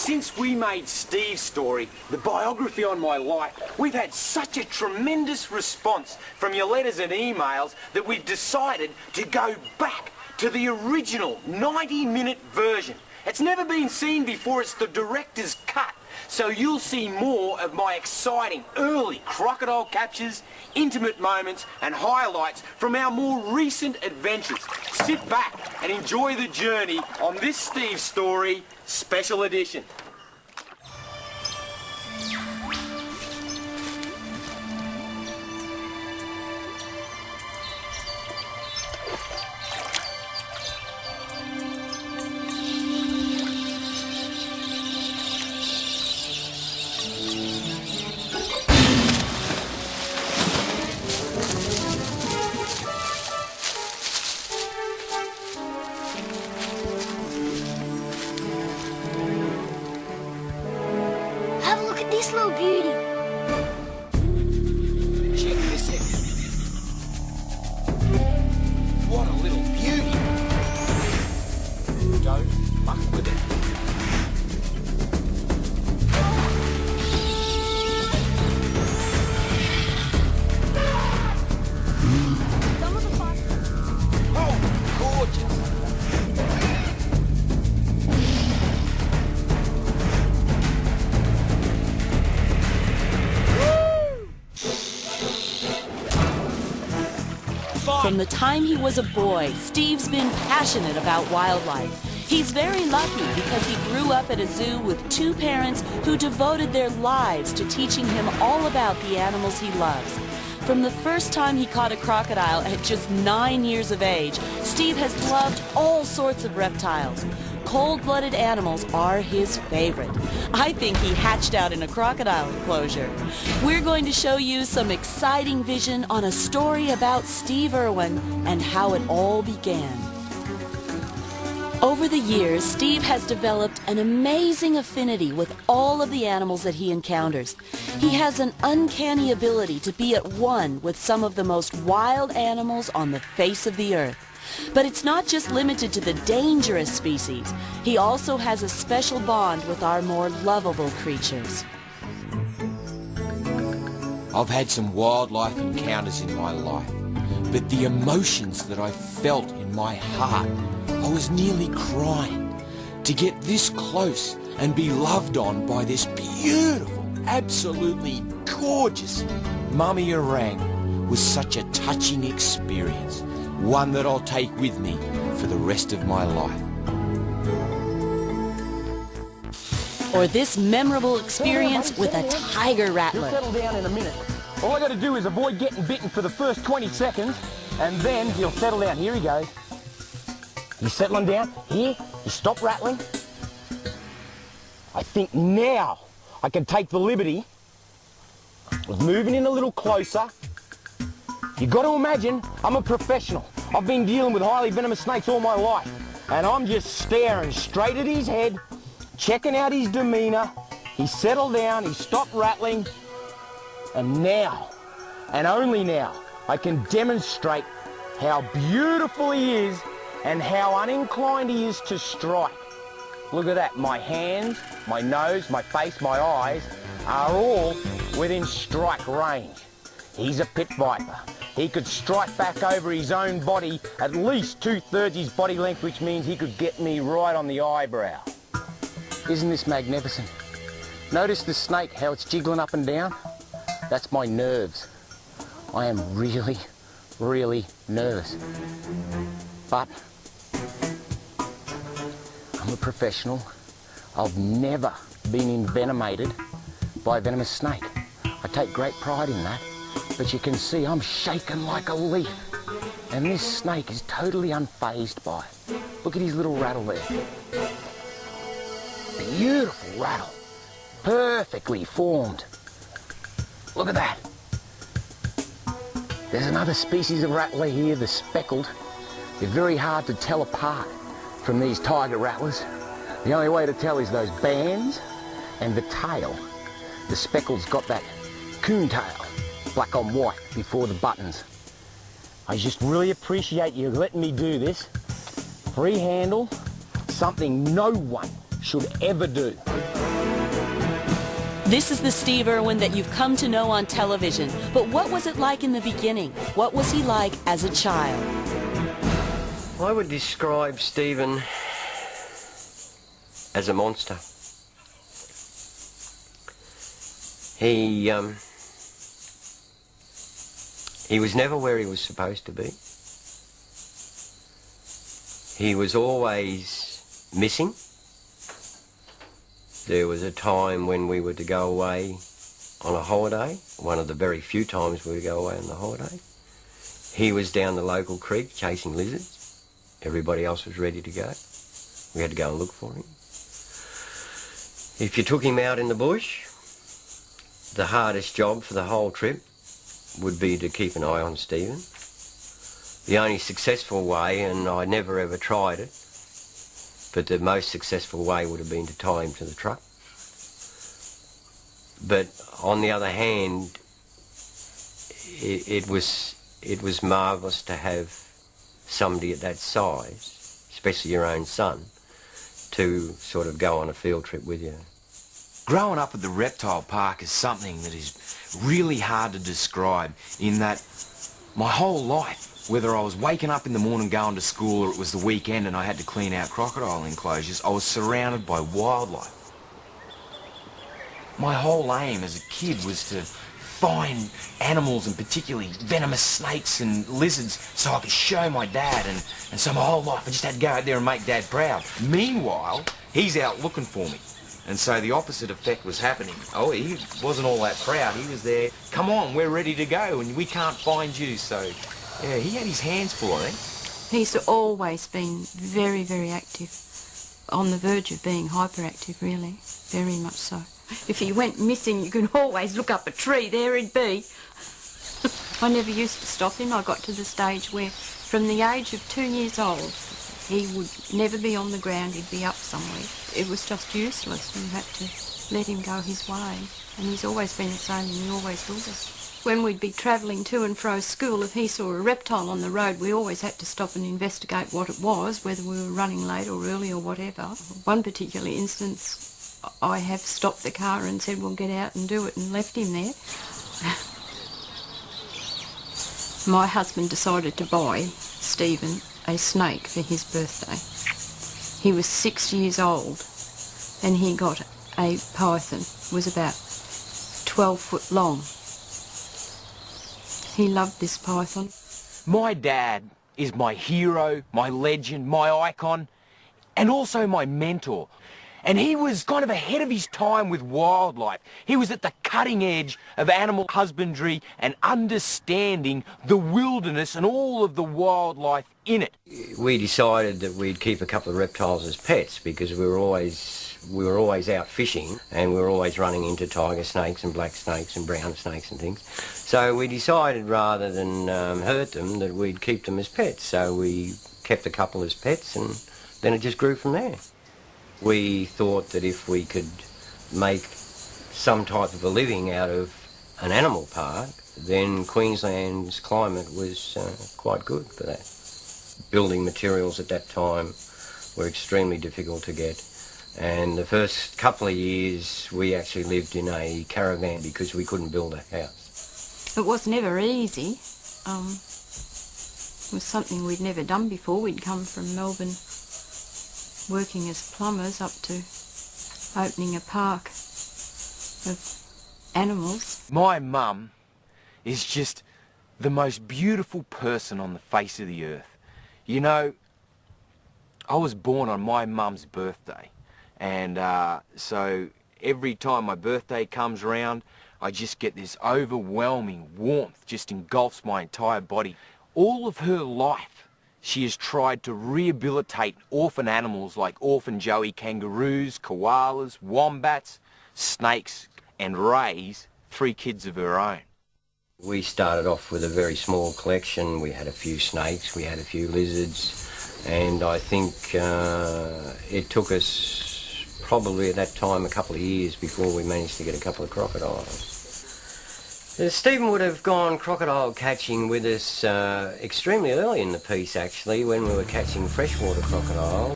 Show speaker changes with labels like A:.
A: since we made Steve's story, the biography on my life, we've had such a tremendous response from your letters and emails that we've decided to go back to the original 90-minute version. It's never been seen before. It's the director's cut. So you'll see more of my exciting early crocodile captures, intimate moments and highlights from our more recent adventures. Sit back and enjoy the journey on this Steve Story Special Edition.
B: This little beauty.
A: Check this out. What a little beauty. Don't muck with it. Oh, gorgeous.
C: From the time he was a boy, Steve's been passionate about wildlife. He's very lucky because he grew up at a zoo with two parents who devoted their lives to teaching him all about the animals he loves. From the first time he caught a crocodile at just 9 years of age, Steve has loved all sorts of reptiles. Cold-blooded animals are his favorite. I think he hatched out in a crocodile enclosure. We're going to show you some exciting vision on a story about Steve Irwin and how it all began. Over the years, Steve has developed an amazing affinity with all of the animals that he encounters. He has an uncanny ability to be at one with some of the most wild animals on the face of the earth. But it's not just limited to the dangerous species. He also has a special bond with our more lovable creatures.
D: I've had some wildlife encounters in my life, but the emotions that I felt in my heart, I was nearly crying. To get this close and be loved on by this beautiful, absolutely gorgeous mummy orang was such a touching experience. One that I'll take with me for the rest of my life.
C: Or this memorable experience with a tiger rattler.
E: He'll settle down in a minute. All I got to do is avoid getting bitten for the first 20 seconds, and then he'll settle down. Here he goes. He's settling down. Here, you stop rattling. I think now I can take the liberty of moving in a little closer. You've got to imagine, I'm a professional. I've been dealing with highly venomous snakes all my life. And I'm just staring straight at his head, checking out his demeanor. He's settled down, he's stopped rattling. And now, and only now, I can demonstrate how beautiful he is and how uninclined he is to strike. Look at that, my hands, my nose, my face, my eyes are all within strike range. He's a pit viper. He could strike back over his own body at least 2/3 his body length, which means he could get me right on the eyebrow. Isn't this magnificent? Notice the snake, how it's jiggling up and down? That's my nerves. I am really, really nervous. But I'm a professional. I've never been envenomated by a venomous snake. I take great pride in that. But you can see I'm shaking like a leaf. And this snake is totally unfazed by it. Look at his little rattle there. Beautiful rattle. Perfectly formed. Look at that. There's another species of rattler here, the speckled. They're very hard to tell apart from these tiger rattlers. The only way to tell is those bands and the tail. The speckled's got that coon tail. Black on white before the buttons. I just really appreciate you letting me do this. Free handle, something no one should ever do.
C: This is the Steve Irwin that you've come to know on television. But what was it like in the beginning? What was he like as a child?
B: I would describe Stephen as a monster. He was never where he was supposed to be. He was always missing. There was a time when we were to go away on a holiday, one of the very few times we would go away on the holiday. He was down the local creek chasing lizards. Everybody else was ready to go. We had to go and look for him. If you took him out in the bush, the hardest job for the whole trip would be to keep an eye on Stephen. The only successful way, and I never ever tried it, but the most successful way would have been to tie him to the truck. But on the other hand, it was marvellous to have somebody at that size, especially your own son, to sort of go on a field trip with you.
D: Growing up at the reptile park is something that is really hard to describe, in that my whole life, whether I was waking up in the morning going to school or it was the weekend and I had to clean out crocodile enclosures, I was surrounded by wildlife. My whole aim as a kid was to find animals, and particularly venomous snakes and lizards, so I could show my dad, and so my whole life I just had to go out there and make Dad proud. Meanwhile, he's out looking for me. And so the opposite effect was happening. Oh, he wasn't all that proud. He was there, come on, we're ready to go, and we can't find you. So, yeah, he had his hands full, I think.
F: He's always been very, very active, on the verge of being hyperactive, really, very much so. If he went missing, you could always look up a tree, there he'd be. I never used to stop him. I got to the stage where, from the age of 2 years old, he would never be on the ground, he'd be up somewhere. It was just useless. You had to let him go his way. And he's always been the same, and he always will be. When we'd be travelling to and fro school, if he saw a reptile on the road, we always had to stop and investigate what it was, whether we were running late or early or whatever. One particular instance, I have stopped the car and said, well, get out and do it, and left him there. My husband decided to buy Stephen a snake for his birthday. He was 6 years old, and he got a python. It was about 12 foot long. He loved this python.
E: My dad is my hero, my legend, my icon, and also my mentor. And he was kind of ahead of his time with wildlife. He was at the cutting edge of animal husbandry and understanding the wilderness and all of the wildlife in it.
B: We decided that we'd keep a couple of reptiles as pets because we were always out fishing, and we were always running into tiger snakes and black snakes and brown snakes and things. So we decided, rather than hurt them, that we'd keep them as pets. So we kept a couple as pets, and then it just grew from there. We thought that if we could make some type of a living out of an animal park, then Queensland's climate was quite good for that. Building materials at that time were extremely difficult to get, and the first couple of years we actually lived in a caravan because we couldn't build a house.
F: It was never easy. It was something we'd never done before. We'd come from Melbourne working as plumbers up to opening a park of animals.
E: My mum is just the most beautiful person on the face of the earth. You know, I was born on my mum's birthday, and so every time my birthday comes around, I just get this overwhelming warmth, just engulfs my entire body. All of her life, she has tried to rehabilitate orphan animals like orphan Joey kangaroos, koalas, wombats, snakes, and raise 3 kids of her own.
B: We started off with a very small collection. We had a few snakes, we had a few lizards, and I think it took us probably at that time a couple of years before we managed to get a couple of crocodiles. Stephen would have gone crocodile catching with us extremely early in the piece, actually, when we were catching freshwater crocodile.